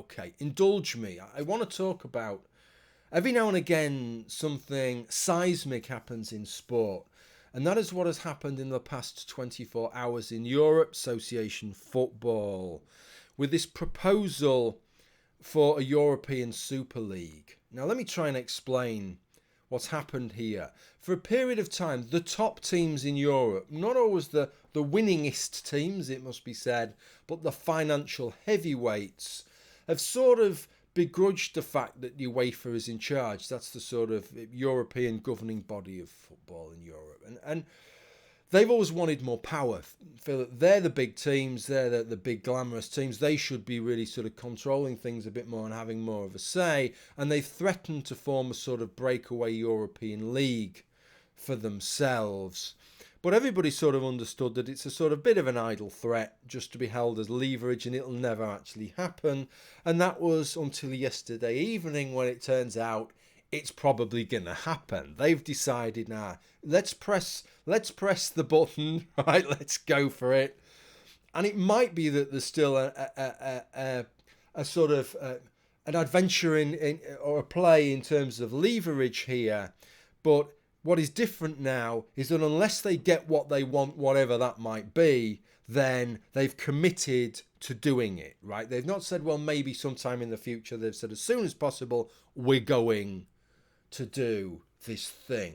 Okay, indulge me. I want to talk about, every now and again, something seismic happens in sport. And that is what has happened in the past 24 hours in Europe, Association Football, with this proposal for a European Super League. Now, let me try and explain what's happened here. For a period of time, the top teams in Europe, not always the winningest teams, it must be said, but the financial heavyweights, have sort of begrudged the fact that UEFA is in charge. That's the sort of European governing body of football in Europe. And they've always wanted more power. Feel that they're the big teams, they're the big glamorous teams. They should be really sort of controlling things a bit more and having more of a say. And they've threatened to form a sort of breakaway European league for themselves. But everybody sort of understood that it's a sort of bit of an idle threat just to be held as leverage, and it'll never actually happen. And that was until yesterday evening, when it turns out it's probably going to happen. They've decided, now, let's press the button, right? Let's go for it. And it might be that there's still a sort of an adventure in or a play in terms of leverage here, but what is different now is that unless they get what they want, whatever that might be, then they've committed to doing it, right? They've not said, well, maybe sometime in the future. They've said, as soon as possible, we're going to do this thing.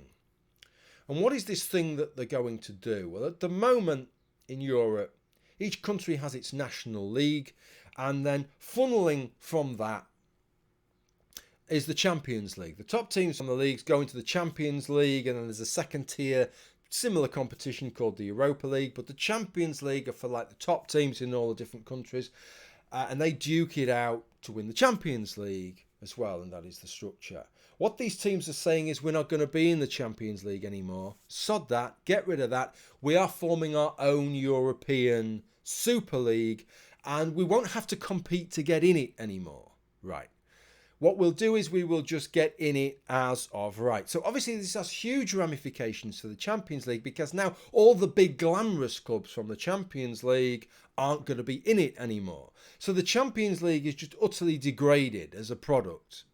And what is this thing that they're going to do? Well, at the moment in Europe, each country has its national league, and then funneling from that is the Champions League. The top teams from the leagues go into the Champions League, and then there's a second tier, similar competition called the Europa League. But the Champions League are for like the top teams in all the different countries, and they duke it out to win the Champions League as well, and that is the structure. What these teams are saying is, we're not going to be in the Champions League anymore. Sod that, get rid of that. We are forming our own European Super League, and we won't have to compete to get in it anymore. Right. What we'll do is we will just get in it as of right. So obviously this has huge ramifications for the Champions League, because now all the big glamorous clubs from the Champions League aren't going to be in it anymore. So the Champions League is just utterly degraded as a product.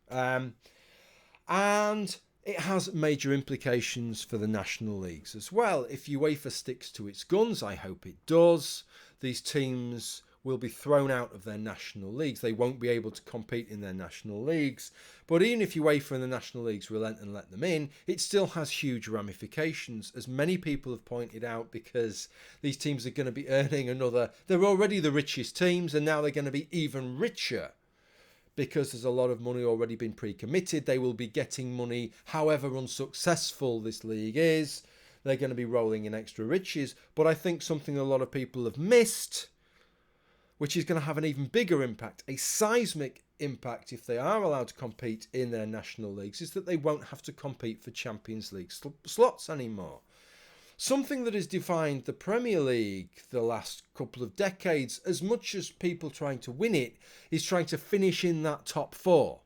And it has major implications for the national leagues as well. If UEFA sticks to its guns, I hope it does, these teams will be thrown out of their national leagues. They won't be able to compete in their national leagues. But even if UEFA and the national leagues relent and let them in, it still has huge ramifications, as many people have pointed out, because these teams are going to be earning they're already the richest teams, and now they're going to be even richer, because there's a lot of money already been pre-committed. They will be getting money however unsuccessful this league is. They're going to be rolling in extra riches. But I think something a lot of people have missed, which is going to have an even bigger impact, a seismic impact if they are allowed to compete in their national leagues, is that they won't have to compete for Champions League slots anymore. Something that has defined the Premier League the last couple of decades, as much as people trying to win it, is trying to finish in that top four.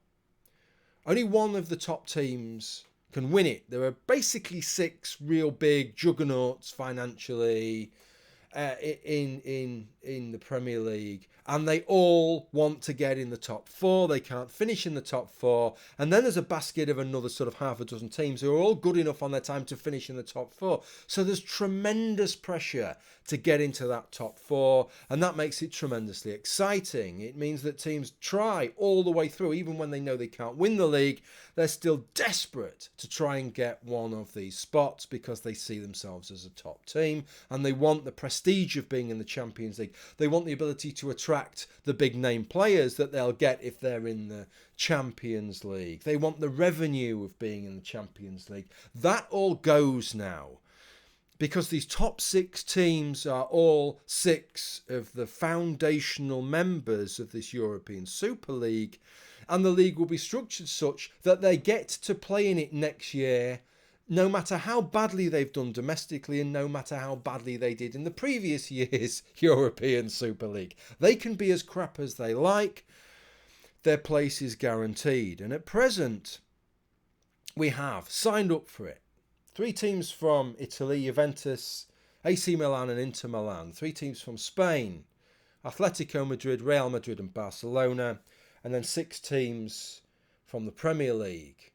Only one of the top teams can win it. There are basically 6 real big juggernauts financially in the Premier League, and they all want to get in the top 4. They can't finish in the top 4, and then there's a basket of another sort of half a dozen teams who are all good enough on their time to finish in the top 4. So there's tremendous pressure to get into that top 4, and that makes it tremendously exciting. It means that teams try all the way through, even when they know they can't win the league. They're still desperate to try and get one of these spots, because they see themselves as a top team, and they want the prestige of being in the Champions League. They want the ability to attract the big name players that they'll get if they're in the Champions League. They want the revenue of being in the Champions League. That all goes now, because these top 6 teams are all 6 of the foundational members of this European Super League, and the league will be structured such that they get to play in it next year, no matter how badly they've done domestically, and no matter how badly they did in the previous year's European Super League. They can be as crap as they like. Their place is guaranteed. And at present, we have signed up for it 3 teams from Italy, Juventus, AC Milan and Inter Milan. 3 teams from Spain, Atletico Madrid, Real Madrid and Barcelona. and then 6 teams from the Premier League.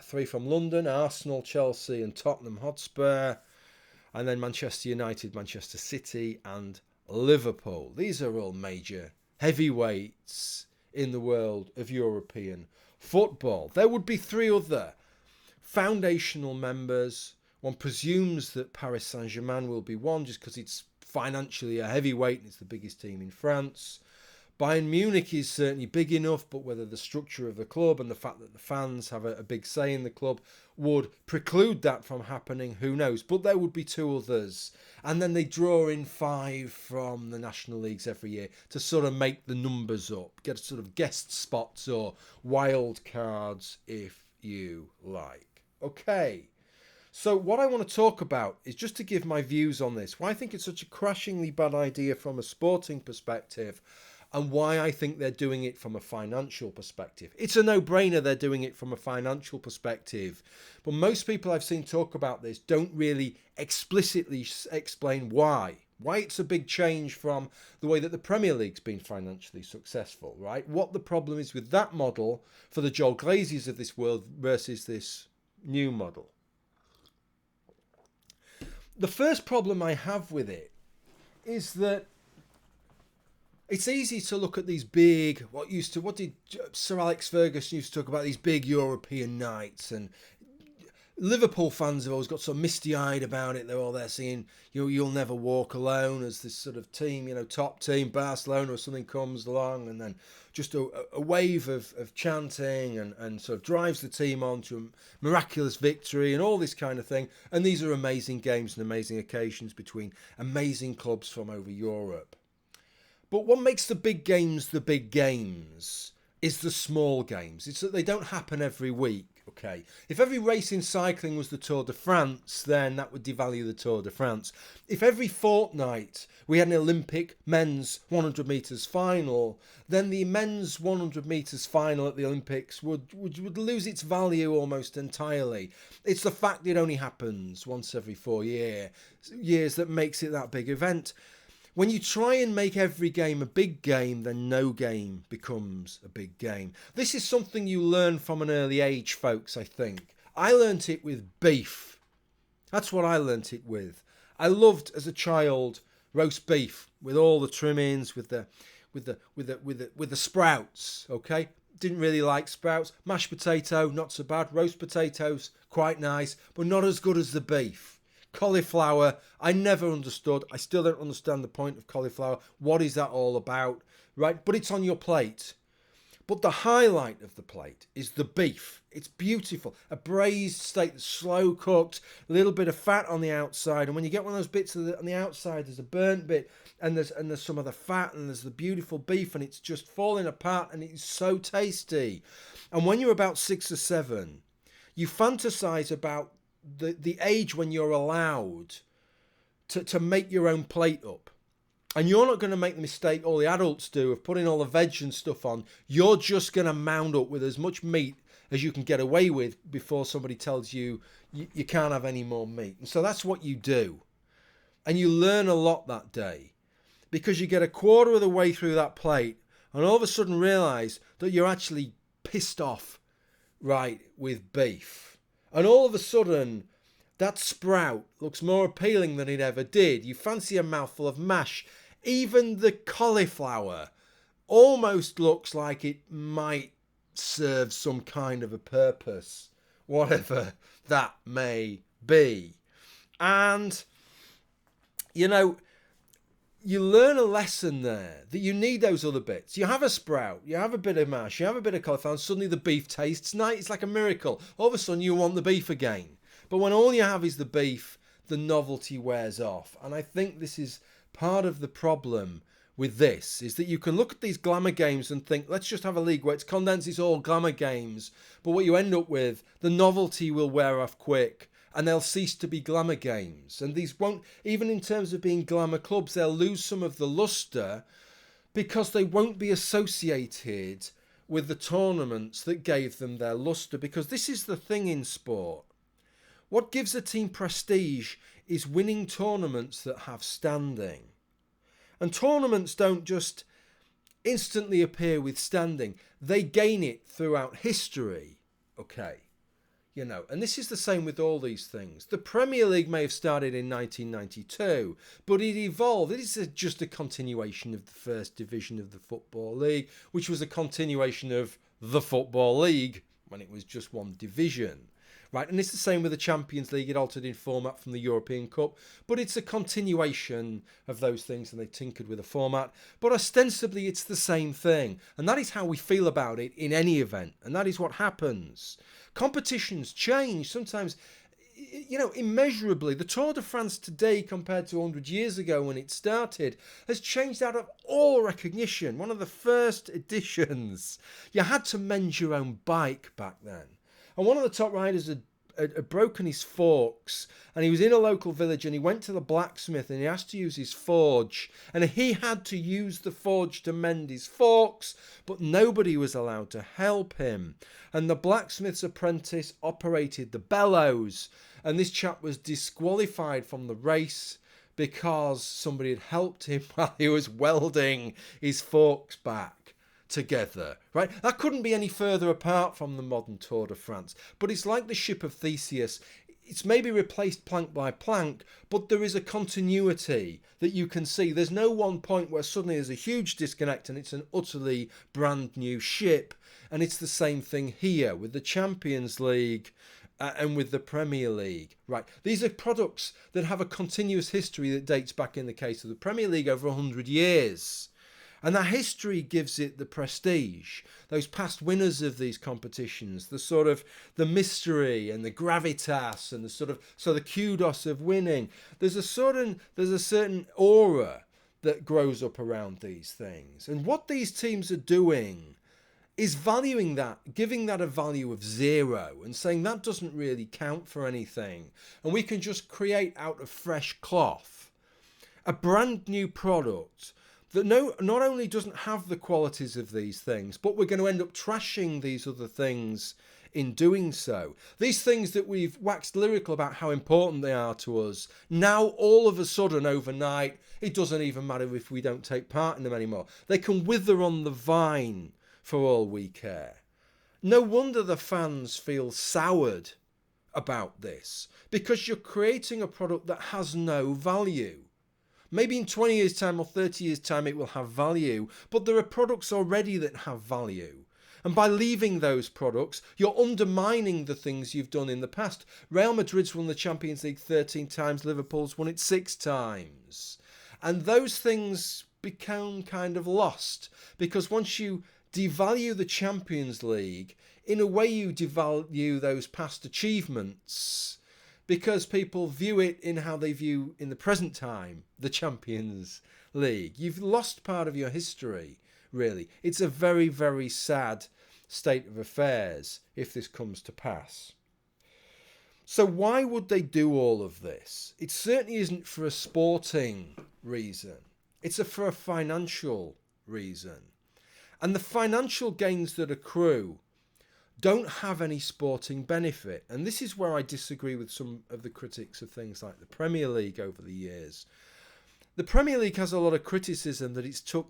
3 from London, Arsenal, Chelsea and Tottenham Hotspur, and then Manchester United, Manchester City and Liverpool. These are all major heavyweights in the world of European football. There would be 3 other foundational members. One presumes that Paris Saint-Germain will be one just because it's financially a heavyweight and it's the biggest team in France. Bayern Munich is certainly big enough, but whether the structure of the club and the fact that the fans have a big say in the club would preclude that from happening, who knows? But there would be 2 others. And then they draw in 5 from the national leagues every year to sort of make the numbers up, get sort of guest spots or wild cards, if you like. Okay. So what I want to talk about is just to give my views on this, why I think it's such a crashingly bad idea from a sporting perspective, and why I think they're doing it from a financial perspective. It's a no-brainer they're doing it from a financial perspective, but most people I've seen talk about this don't really explicitly explain why. Why it's a big change from the way that the Premier League's been financially successful, right? What the problem is with that model for the Joel Glaziers of this world versus this new model. The first problem I have with it is that it's easy to look at these big, what did Sir Alex Ferguson used to talk about, these big European nights, and Liverpool fans have always got so misty-eyed about it. They're all there singing, You'll Never Walk Alone as this sort of team, top team, Barcelona or something comes along, and then just a wave of chanting and sort of drives the team on to a miraculous victory and all this kind of thing. And these are amazing games and amazing occasions between amazing clubs from over Europe. But what makes the big games is the small games. It's that they don't happen every week, okay? If every race in cycling was the Tour de France, then that would devalue the Tour de France. If every fortnight we had an Olympic men's 100 metres final, then the men's 100 metres final at the Olympics would lose its value almost entirely. It's the fact it only happens once every 4 years that makes it that big event. When you try and make every game a big game, then no game becomes a big game. This is something you learn from an early age, folks, I think. I learnt it with beef. That's what I learnt it with. I loved, as a child, roast beef with all the trimmings, with the sprouts, okay? Didn't really like sprouts. Mashed potato, not so bad. Roast potatoes, quite nice, but not as good as the beef. Cauliflower, I never understood. I still don't understand the point of cauliflower. What is that all about? Right? But it's on your plate. But the highlight of the plate is the beef. It's beautiful. A braised steak that's slow cooked, a little bit of fat on the outside. And when you get one of those bits on the outside, there's a burnt bit and there's some of the fat and there's the beautiful beef and it's just falling apart and it's so tasty. And when you're about 6 or 7, you fantasize about the age when you're allowed to make your own plate up. And you're not going to make the mistake all the adults do of putting all the veg and stuff on. You're just going to mound up with as much meat as you can get away with before somebody tells you you can't have any more meat. And so that's what you do. And you learn a lot that day because you get a quarter of the way through that plate and all of a sudden realise that you're actually pissed off, right, with beef. And all of a sudden, that sprout looks more appealing than it ever did. You fancy a mouthful of mash. Even the cauliflower almost looks like it might serve some kind of a purpose, whatever that may be. And, you learn a lesson there that you need those other bits. You have a sprout, you have a bit of mash, you have a bit of cauliflower, and suddenly the beef tastes nice. It's like a miracle. All of a sudden you want the beef again. But when all you have is the beef, the novelty wears off. And I think this is part of the problem with this, is that you can look at these glamour games and think, let's just have a league where it's condensed, it's all glamour games. But what you end up with, the novelty will wear off quick. And they'll cease to be glamour games. And these won't, even in terms of being glamour clubs, they'll lose some of the lustre because they won't be associated with the tournaments that gave them their lustre. Because this is the thing in sport. What gives a team prestige is winning tournaments that have standing. And tournaments don't just instantly appear with standing. They gain it throughout history. Okay. And this is the same with all these things. The Premier League may have started in 1992, but it evolved. It is just a continuation of the first division of the Football League, which was a continuation of the Football League when it was just one division. Right, and it's the same with the Champions League. It altered in format from the European Cup, but it's a continuation of those things, and they tinkered with the format. But ostensibly, it's the same thing, and that is how we feel about it in any event, and that is what happens. Competitions change sometimes, immeasurably. The Tour de France today, compared to 100 years ago when it started, has changed out of all recognition. One of the first editions, you had to mend your own bike back then. And one of the top riders had broken his forks, and he was in a local village, and he went to the blacksmith and he asked to use his forge, and he had to use the forge to mend his forks, but nobody was allowed to help him. And the blacksmith's apprentice operated the bellows, and this chap was disqualified from the race because somebody had helped him while he was welding his forks back together, right? That couldn't be any further apart from the modern Tour de France. But it's like the ship of Theseus. It's maybe replaced plank by plank, but there is a continuity that you can see. There's no one point where suddenly there's a huge disconnect and it's an utterly brand new ship. And it's the same thing here with the Champions League and with the Premier League, right? These are products that have a continuous history that dates back, in the case of the Premier League, over 100 years. And that history gives it the prestige. Those past winners of these competitions, the mystery and the gravitas and the kudos of winning. There's a certain aura that grows up around these things. And what these teams are doing is valuing that, giving that a value of 0 and saying that doesn't really count for anything. And we can just create out of fresh cloth a brand new product that not only doesn't have the qualities of these things, but we're going to end up trashing these other things in doing so. These things that we've waxed lyrical about how important they are to us, now all of a sudden overnight, it doesn't even matter if we don't take part in them anymore. They can wither on the vine for all we care. No wonder the fans feel soured about this, because you're creating a product that has no value. Maybe in 20 years' time or 30 years' time it will have value, but there are products already that have value. And by leaving those products, you're undermining the things you've done in the past. Real Madrid's won the Champions League 13 times, Liverpool's won it 6 times. And those things become kind of lost, because once you devalue the Champions League, in a way you devalue those past achievements, because people view it in how they view in the present time the Champions League. You've lost part of your history, really. It's a very, very sad state of affairs if this comes to pass. So why would they do all of this? It certainly isn't for a sporting reason. It's for a financial reason. And the financial gains that accrue don't have any sporting benefit. And this is where I disagree with some of the critics of things like the Premier League over the years. The Premier League has a lot of criticism that it's took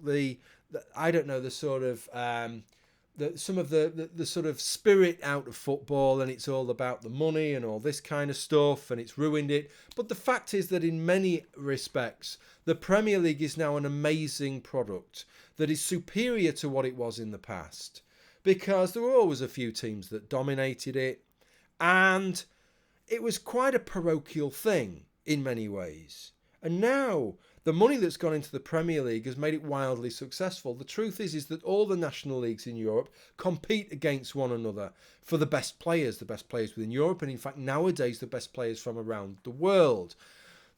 some of the sort of spirit out of football, and it's all about the money and all this kind of stuff, and it's ruined it. But the fact is that in many respects, the Premier League is now an amazing product that is superior to what it was in the past, because there were always a few teams that dominated it, and it was quite a parochial thing in many ways. And now the money that's gone into the Premier League has made it wildly successful. The truth is that all the national leagues in Europe compete against one another for the best players within Europe, and in fact nowadays the best players from around the world.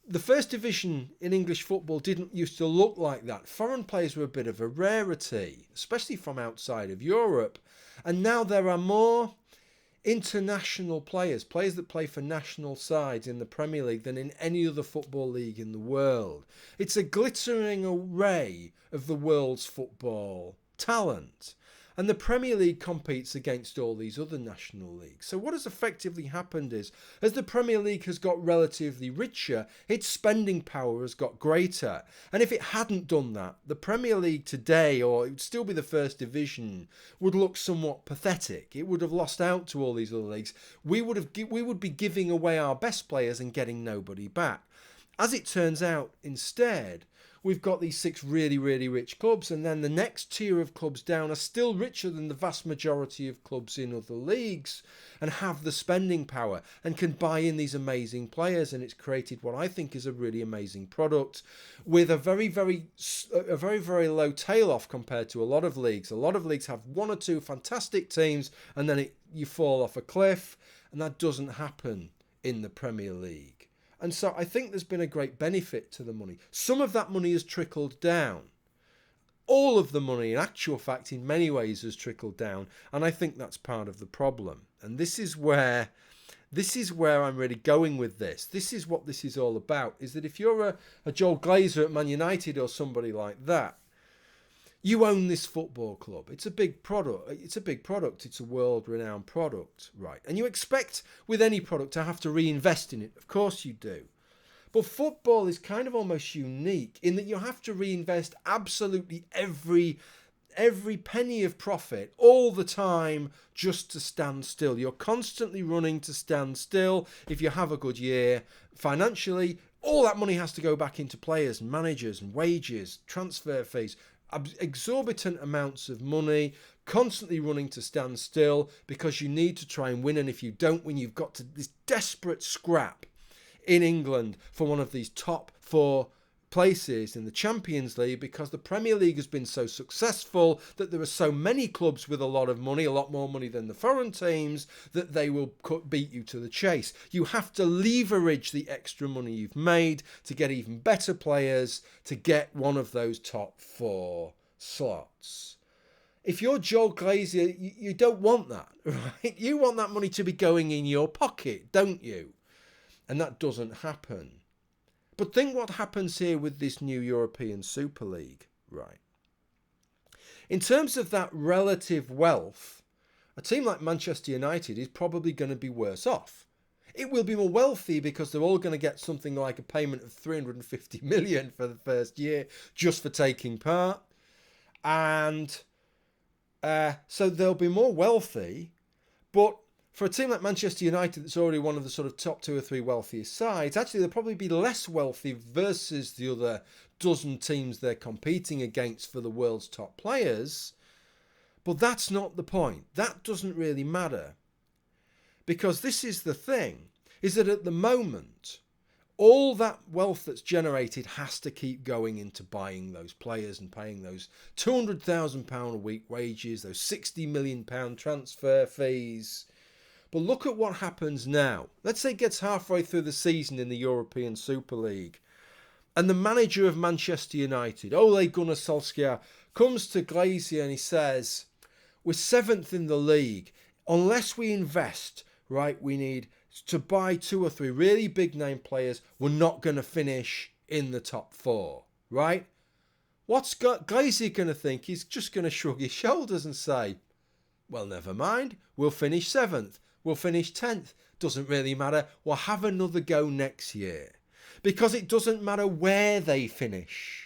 The first division in English football didn't used to look like that. Foreign players were a bit of a rarity, especially from outside of Europe. And now there are more international players that play for national sides in the Premier League than in any other football league in the world. It's a glittering array of the world's football talent. And the Premier League competes against all these other national leagues. So what has effectively happened is, as the Premier League has got relatively richer, its spending power has got greater. And if it hadn't done that, the Premier League today, or it would still be the first division, would look somewhat pathetic. It would have lost out to all these other leagues. We would be giving away our best players and getting nobody back. As it turns out, instead, we've got these 6 really, really rich clubs, and then the next tier of clubs down are still richer than the vast majority of clubs in other leagues and have the spending power and can buy in these amazing players, and it's created what I think is a really amazing product with a very, very low tail off compared to a lot of leagues. A lot of leagues have 1 or 2 fantastic teams and then you fall off a cliff, and that doesn't happen in the Premier League. And so I think there's been a great benefit to the money. Some of that money has trickled down. All of the money, in actual fact, in many ways has trickled down. And I think that's part of the problem. And this is where I'm really going with this. This is what this is all about, is that if you're a Joel Glazer at Man United or somebody like that, you own this football club. It's a big product. It's a world-renowned product, right? And you expect with any product to have to reinvest in it. Of course you do. But football is kind of almost unique in that you have to reinvest absolutely every penny of profit all the time just to stand still. You're constantly running to stand still. If you have a good year financially, all that money has to go back into players and managers and wages, transfer fees, exorbitant amounts of money, constantly running to stand still because you need to try and win. And if you don't win, you've got to this desperate scrap in England for one of these top 4 places in the Champions League, because the Premier League has been so successful that there are so many clubs with a lot of money, a lot more money than the foreign teams, that they will beat you to the chase. You have to leverage the extra money you've made to get even better players to get one of those top 4 slots. If you're Joel Glazer, you don't want that, right? You want that money to be going in your pocket, don't you? And that doesn't happen. But think what happens here with this new European Super League, right? In terms of that relative wealth, a team like Manchester United is probably going to be worse off. It will be more wealthy because they're all going to get something like a payment of 350 million for the first year just for taking part. And so they'll be more wealthy, but for a team like Manchester United that's already one of the sort of top 2 or 3 wealthiest sides, actually they'll probably be less wealthy versus the other dozen teams they're competing against for the world's top players. But that's not the point. That doesn't really matter. Because this is the thing, is that at the moment, all that wealth that's generated has to keep going into buying those players and paying those £200,000 a week wages, those £60 million transfer fees. But look at what happens now. Let's say it gets halfway through the season in the European Super League, and the manager of Manchester United, Ole Gunnar Solskjaer, comes to Glazer and he says, we're 7th in the league. Unless we invest, right, we need to buy 2 or 3 really big name players. We're not going to finish in the top 4, right? What's Glazer going to think? He's just going to shrug his shoulders and say, well, never mind. We'll finish 7th. We'll finish 10th. Doesn't really matter. We'll have another go next year. Because it doesn't matter where they finish.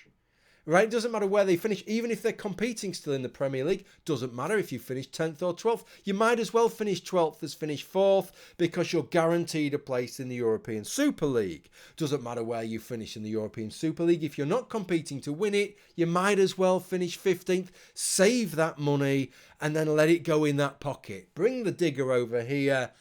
Right? It doesn't matter where they finish. Even if they're competing still in the Premier League, doesn't matter if you finish 10th or 12th. You might as well finish 12th as finish 4th because you're guaranteed a place in the European Super League. Doesn't matter where you finish in the European Super League. If you're not competing to win it, you might as well finish 15th. Save that money and then let it go in that pocket. Bring the digger over here.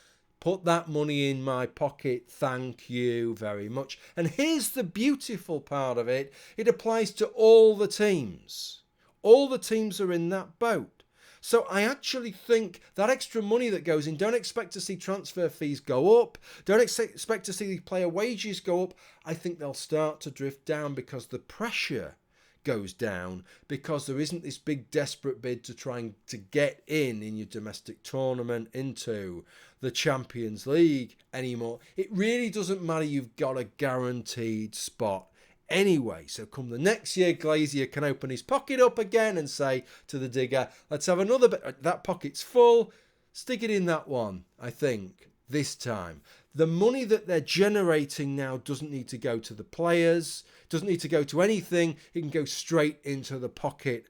Put that money in my pocket. Thank you very much. And here's the beautiful part of it. It applies to all the teams. All the teams are in that boat. So I actually think that extra money that goes in, don't expect to see transfer fees go up. Don't expect to see player wages go up. I think they'll start to drift down because the pressure goes down, because there isn't this big desperate bid to trying to get in your domestic tournament into the Champions League anymore. It really doesn't matter. You've got a guaranteed spot anyway. So come the next year, Glazier can open his pocket up again and say to the digger, let's have another bit. That pocket's full. Stick it in that one, I think, this time. The money that they're generating now doesn't need to go to the players, doesn't need to go to anything. It can go straight into the pocket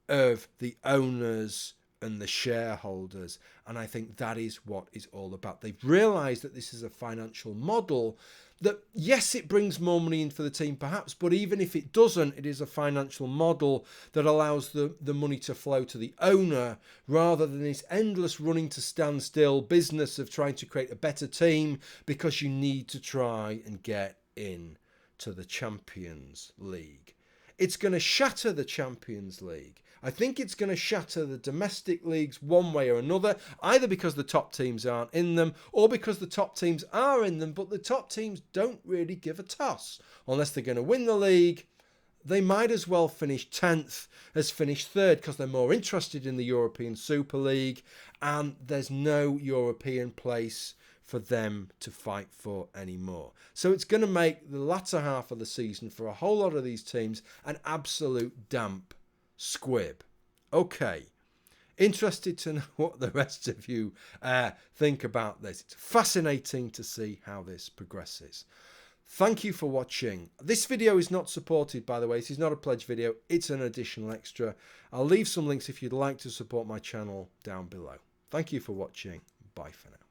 of the owners and the shareholders. And I think that is what it's all about. They've realised that this is a financial model that, yes, it brings more money in for the team perhaps, but even if it doesn't, it is a financial model that allows the money to flow to the owner rather than this endless running to stand still business of trying to create a better team because you need to try and get in to the Champions League. It's going to shatter the Champions League. I think it's going to shatter the domestic leagues one way or another, either because the top teams aren't in them or because the top teams are in them, but the top teams don't really give a toss. Unless they're going to win the league, they might as well finish 10th as finish 3rd because they're more interested in the European Super League and there's no European place for them to fight for anymore. So it's going to make the latter half of the season for a whole lot of these teams an absolute damp squib. Okay, interested to know what the rest of you think about this. It's fascinating to see how this progresses. Thank you for watching. This video is not supported, by the way. This is not a pledge video. It's an additional extra. I'll leave some links if you'd like to support my channel down below. Thank you for watching. Bye for now.